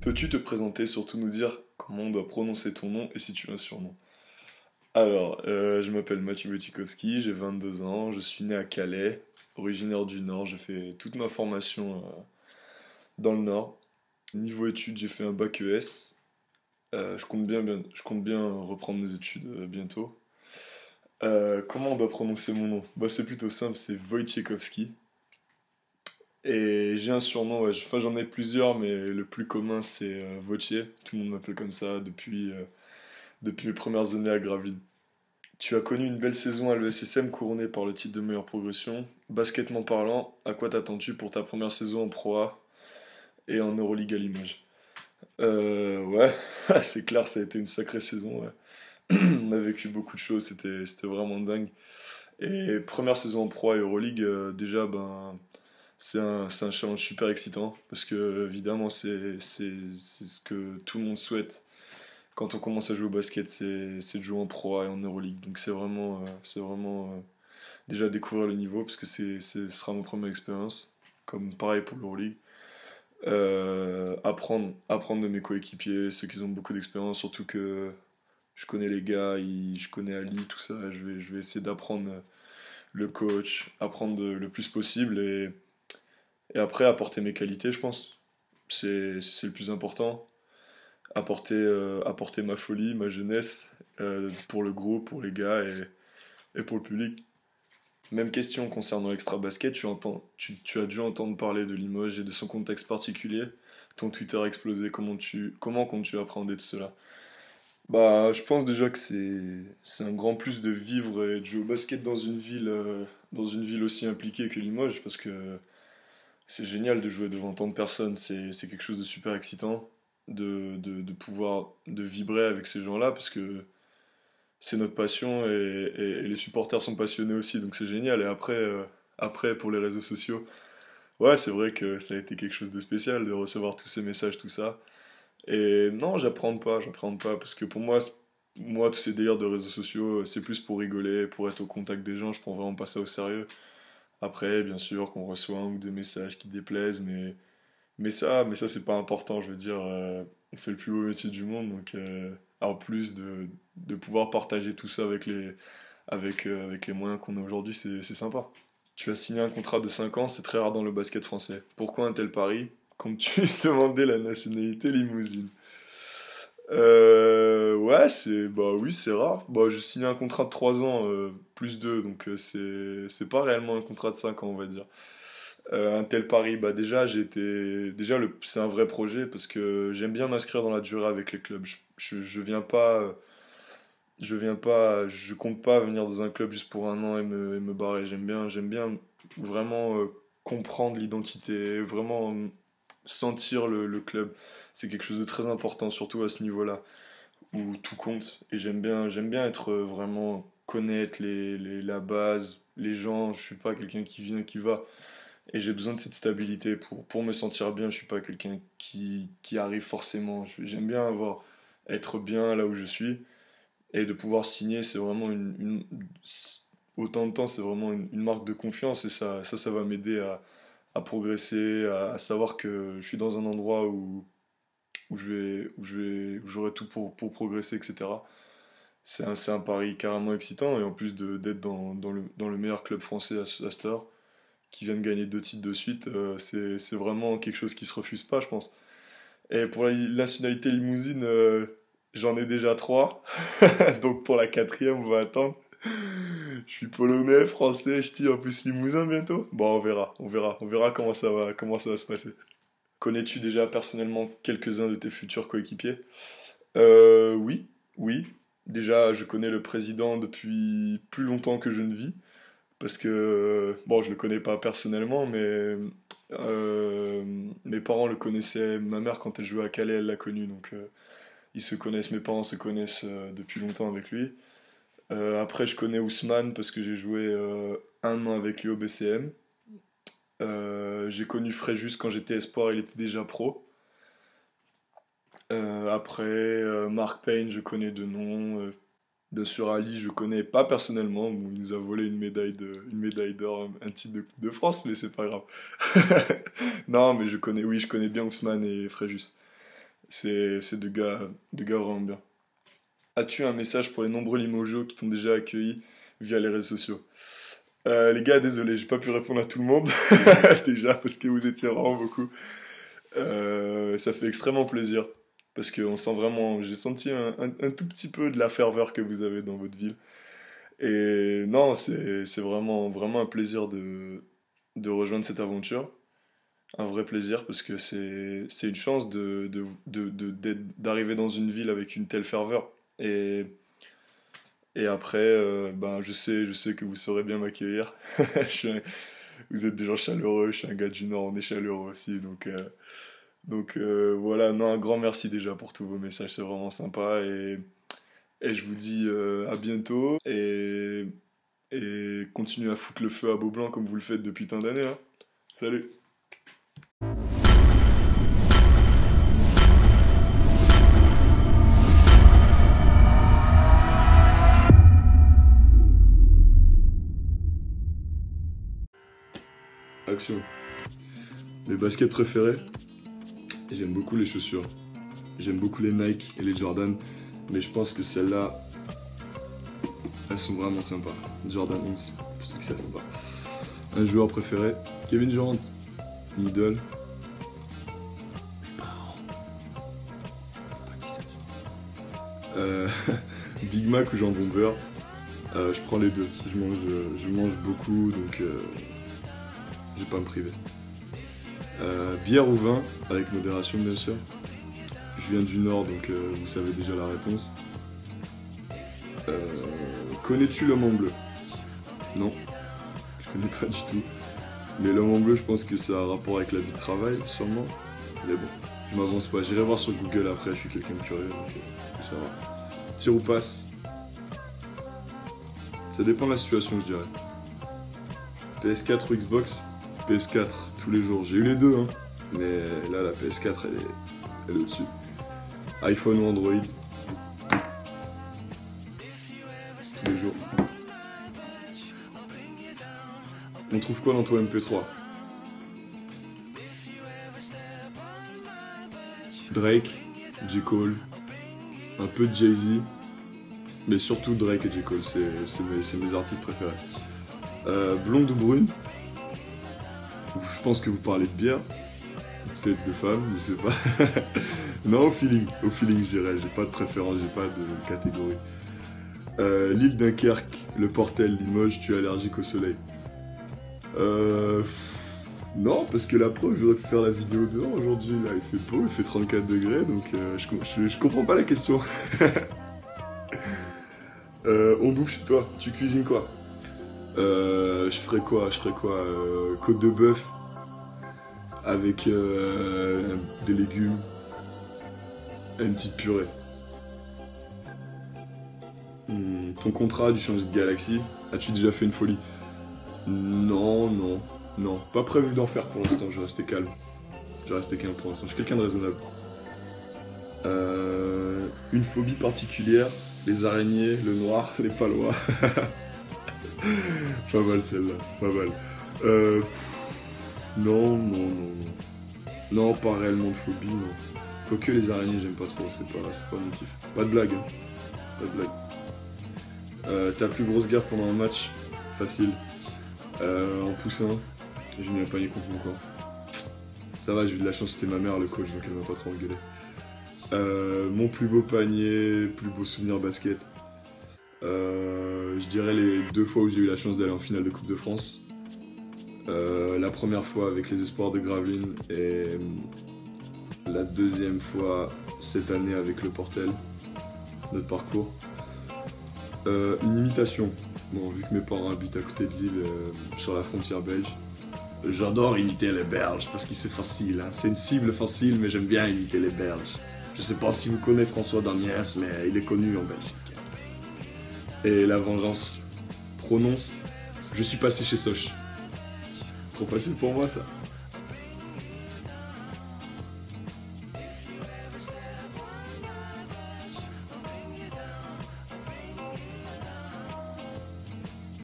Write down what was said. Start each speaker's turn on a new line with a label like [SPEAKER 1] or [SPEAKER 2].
[SPEAKER 1] Peux-tu te présenter, surtout nous dire comment on doit prononcer ton nom et si tu as un surnom? Alors, je m'appelle Mathieu Botikowski, j'ai 22 ans, je suis né à Calais, originaire du Nord, j'ai fait toute ma formation dans le Nord. Niveau études, j'ai fait un bac ES. Je compte bien reprendre mes études bientôt. Comment on doit prononcer mon nom? Bah, c'est plutôt simple, c'est Wojciechowski. Et j'ai un surnom, ouais, enfin j'en ai plusieurs, mais le plus commun c'est Wojciech. Tout le monde m'appelle comme ça depuis mes premières années à Gravelines. Tu as connu une belle saison à l'ESSM couronnée par le titre de meilleure progression. Basketement parlant, à quoi t'attends-tu pour ta première saison en Pro A et en Euroleague à Limoges? Ouais, c'est clair, ça a été une sacrée saison. Ouais. On a vécu beaucoup de choses, c'était vraiment dingue. Et première saison en Pro A et Euroleague, déjà, ben, c'est un challenge super excitant parce que, évidemment, c'est ce que tout le monde souhaite quand on commence à jouer au basket, c'est de jouer en Pro A et en Euroleague. Donc c'est vraiment déjà découvrir le niveau parce que ce sera ma première expérience, comme pareil pour l'Euroleague. Apprendre de mes coéquipiers, ceux qui ont beaucoup d'expérience, surtout que je connais les gars, je connais Ali, tout ça. Je vais essayer d'apprendre le coach, apprendre le plus possible et après apporter mes qualités, je pense. C'est le plus important. Apporter ma folie, ma jeunesse pour le groupe, pour les gars et pour le public. Même question concernant Extra Basket, tu as dû entendre parler de Limoges et de son contexte particulier. Ton Twitter a explosé, comment comptes-tu appréhender tout cela? Bah, je pense déjà que c'est un grand plus de vivre et de jouer au basket dans une ville aussi impliquée que Limoges, parce que c'est génial de jouer devant tant de personnes, c'est quelque chose de super excitant de pouvoir de vibrer avec ces gens-là parce que c'est notre passion et les supporters sont passionnés aussi, donc c'est génial. Et après pour les réseaux sociaux, ouais, c'est vrai que ça a été quelque chose de spécial de recevoir tous ces messages, tout ça. Et non, j'apprends pas, parce que pour moi, moi, tous ces délires de réseaux sociaux, c'est plus pour rigoler, pour être au contact des gens, je prends vraiment pas ça au sérieux. Après, bien sûr, qu'on reçoit un ou deux messages qui déplaisent, mais ça c'est pas important, je veux dire, on fait le plus beau métier du monde, donc en plus de pouvoir partager tout ça avec les moyens qu'on a aujourd'hui, c'est sympa. Tu as signé un contrat de 5 ans, c'est très rare dans le basket français. Pourquoi un tel pari? Comptes-tu demander la nationalité limousine? Ouais, bah oui, c'est rare. Bah, j'ai signé un contrat de 3 ans, plus 2 donc c'est pas réellement un contrat de 5 ans, on va dire. Un tel pari, bah déjà, c'est un vrai projet parce que j'aime bien m'inscrire dans la durée avec les clubs. Je compte pas venir dans un club juste pour un an et me barrer. J'aime bien vraiment comprendre l'identité, vraiment sentir le club. C'est quelque chose de très important, surtout à ce niveau-là où tout compte. Et j'aime bien être vraiment connaître la base, les gens. Je suis pas quelqu'un qui vient, qui va. Et j'ai besoin de cette stabilité pour me sentir bien. Je suis pas quelqu'un qui arrive forcément. J'aime bien être bien là où je suis. Et de pouvoir signer, c'est vraiment autant de temps, c'est vraiment une marque de confiance. Et ça va m'aider à progresser, à savoir que je suis dans un endroit où j'aurai tout pour progresser, etc. C'est un pari carrément excitant. Et en plus d'être dans le meilleur club français à cette heure, qui vient de gagner 2 titres de suite, c'est vraiment quelque chose qui se refuse pas, je pense. Et pour la nationalité limousine, j'en ai déjà 3. Donc pour la quatrième, on va attendre. Je suis polonais, français, ch'ti, en plus limousin bientôt. Bon, on verra comment ça va se passer. Connais-tu déjà personnellement quelques-uns de tes futurs coéquipiers? Oui, oui. Déjà, je connais le président depuis plus longtemps que je ne vis. Parce que, bon, je le connais pas personnellement, mais euh, mes parents le connaissaient. Ma mère, quand elle jouait à Calais, elle l'a connu. Donc, ils se connaissent, mes parents se connaissent depuis longtemps avec lui. Après, je connais Ousmane parce que j'ai joué un an avec lui au BCM. J'ai connu Fréjus quand j'étais espoir, il était déjà pro. Après, Mark Payne, je connais de nom. Bien sûr, Ali, je connais pas personnellement. Bon, il nous a volé une médaille d'or, un titre de France, mais c'est pas grave. Non, mais oui, je connais bien Ousmane et Fréjus. C'est de gars vraiment bien. As-tu un message pour les nombreux limogeaux qui t'ont déjà accueilli via les réseaux sociaux? Les gars, désolé, j'ai pas pu répondre à tout le monde, déjà, parce que vous étiez vraiment beaucoup. Ça fait extrêmement plaisir, parce que j'ai senti un tout petit peu de la ferveur que vous avez dans votre ville. Et non, c'est vraiment, vraiment un plaisir de rejoindre cette aventure. Un vrai plaisir, parce que c'est une chance d'arriver dans une ville avec une telle ferveur. Et après, ben, je sais que vous saurez bien m'accueillir. Je suis un- Vous êtes des gens chaleureux, je suis un gars du Nord, on est chaleureux aussi. Voilà, non, un grand merci déjà pour tous vos messages, c'est vraiment sympa. Et je vous dis à bientôt. Et continuez à foutre le feu à Beaublanc comme vous le faites depuis tant d'années, hein. Salut! Action. Mes baskets préférées, j'aime beaucoup les chaussures. J'aime beaucoup les Nike et les Jordan. Mais je pense que celles-là, elles sont vraiment sympas. Jordan 11, pour ceux qui savent pas. Un joueur préféré, Kevin Durant. Une idole. Euh, Big Mac ou jambon beurre. Je prends les deux. Je mange beaucoup, donc je vais pas me priver. Bière ou vin, avec modération bien sûr. Je viens du Nord, donc vous savez déjà la réponse. Connais-tu l'homme en bleu? Non, je connais pas du tout. Mais l'homme en bleu, je pense que ça a un rapport avec la vie de travail, sûrement. Mais bon, je m'avance pas. J'irai voir sur Google après, je suis quelqu'un de curieux, donc ça va. Tir ou passe? Ça dépend de la situation, je dirais. PS4 ou Xbox? PS4, tous les jours. J'ai eu les deux, hein. Mais là, la PS4, elle est au-dessus. iPhone ou Android? Tous les jours. On trouve quoi dans ton MP3? Drake, J. Cole, un peu de Jay-Z, mais surtout Drake et J. Cole, c'est mes artistes préférés. Blonde ou brune? Je pense que vous parlez de bière, peut-être de femme, je sais pas. Non, au feeling je dirais, j'ai pas de préférence, j'ai pas de catégorie. L'île Dunkerque, le Portel, Limoges, tu es allergique au soleil? Non, parce que la preuve, j'aurais pu faire la vidéo dehors aujourd'hui, là il fait beau, il fait 34 degrés, donc je comprends pas la question. On bouffe chez toi, tu cuisines quoi? Je ferais quoi? Côte de bœuf avec des légumes et une petite purée. Ton contrat a dû changer de galaxie. As-tu déjà fait une folie? Non. Pas prévu d'en faire pour l'instant, je vais rester calme. Je vais rester calme pour l'instant, je suis quelqu'un de raisonnable. Une phobie particulière, les araignées, le noir, les palois. Pas mal celle-là, pas mal. Non. Non, pas réellement de phobie, non. Quoique les araignées, j'aime pas trop, c'est pas mon kiff. Pas de blague, hein. Pas de blague. Ta plus grosse gaffe pendant un match? Facile. En poussin, j'ai mis un panier contre mon corps. Ça va, j'ai eu de la chance, c'était ma mère le coach, donc elle m'a pas trop engueulé. Mon plus beau panier, plus beau souvenir basket. Je dirais les 2 fois où j'ai eu la chance d'aller en finale de Coupe de France. La première fois avec les Espoirs de Gravelines et la deuxième fois cette année avec le Portel, notre parcours. Une imitation. Bon, vu que mes parents habitent à côté de Lille, sur la frontière belge, j'adore imiter les Belges parce que c'est facile, hein. C'est une cible facile, mais j'aime bien imiter les Belges. Je sais pas si vous connaissez François Damiens, mais il est connu en Belgique. Et la vengeance prononce: je suis passé chez Soch. C'est trop facile pour moi ça.